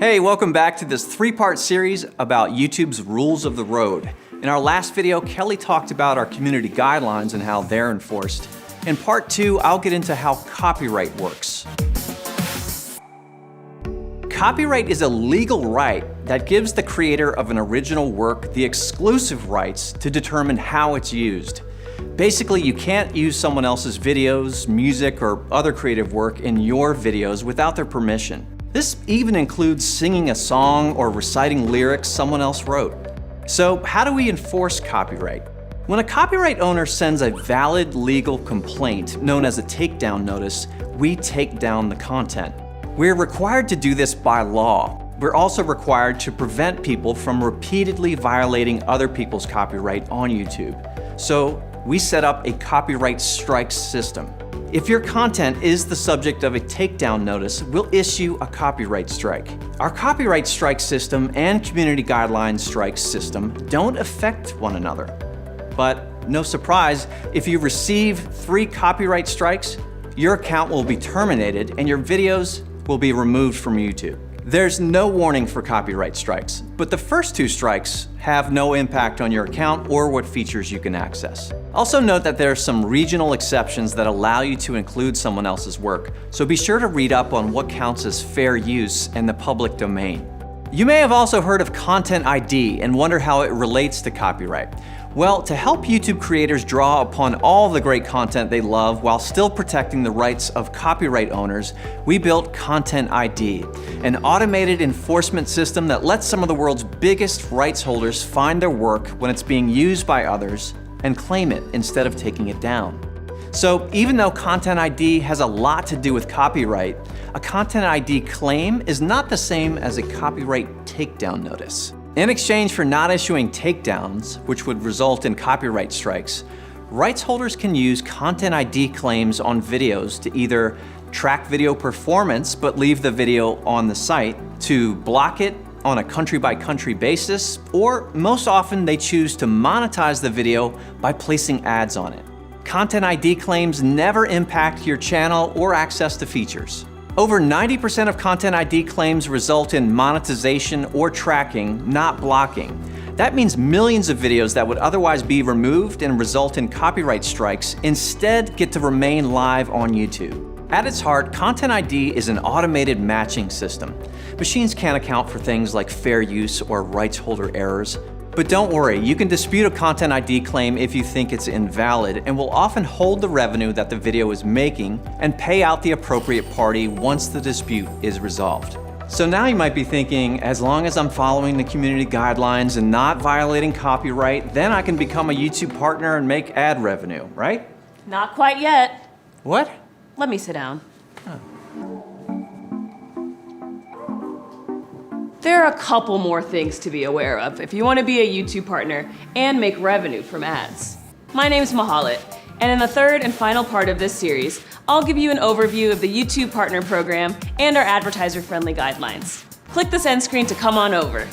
Hey, welcome back to this three-part series about YouTube's rules of the road. In our last video, Kelly talked about our community guidelines and how they're enforced. In part 2, I'll get into how copyright works. Copyright is a legal right that gives the creator of an original work the exclusive rights to determine how it's used. Basically, you can't use someone else's videos, music, or other creative work in your videos without their permission. This even includes singing a song or reciting lyrics someone else wrote. So how do we enforce copyright? When a copyright owner sends a valid legal complaint, known as a takedown notice, we take down the content. We're required to do this by law. We're also required to prevent people from repeatedly violating other people's copyright on YouTube. So we set up a copyright strikes system. If your content is the subject of a takedown notice, we'll issue a copyright strike. Our copyright strike system and community guidelines strike system don't affect one another. But no surprise, if you receive 3 copyright strikes, your account will be terminated and your videos will be removed from YouTube. There's no warning for copyright strikes, but the first 2 strikes have no impact on your account or what features you can access. Also note that there are some regional exceptions that allow you to include someone else's work, so be sure to read up on what counts as fair use in the public domain. You may have also heard of Content ID and wonder how it relates to copyright. Well, to help YouTube creators draw upon all the great content they love while still protecting the rights of copyright owners, we built Content ID, an automated enforcement system that lets some of the world's biggest rights holders find their work when it's being used by others and claim it instead of taking it down. So even though Content ID has a lot to do with copyright, a Content ID claim is not the same as a copyright takedown notice. In exchange for not issuing takedowns, which would result in copyright strikes, rights holders can use Content ID claims on videos to either track video performance but leave the video on the site, to block it on a country-by-country basis, or most often they choose to monetize the video by placing ads on it. Content ID claims never impact your channel or access to features. Over 90% of Content ID claims result in monetization or tracking, not blocking. That means millions of videos that would otherwise be removed and result in copyright strikes instead get to remain live on YouTube. At its heart, Content ID is an automated matching system. Machines can't account for things like fair use or rights holder errors. But don't worry, you can dispute a Content ID claim if you think it's invalid, and will often hold the revenue that the video is making and pay out the appropriate party once the dispute is resolved. So now you might be thinking, as long as I'm following the community guidelines and not violating copyright, then I can become a YouTube partner and make ad revenue, right? Not quite yet. What? Let me sit down. Oh. There are a couple more things to be aware of if you want to be a YouTube partner and make revenue from ads. My name's Mahalit, and in the third and final part of this series, I'll give you an overview of the YouTube Partner Program and our advertiser-friendly guidelines. Click this end screen to come on over.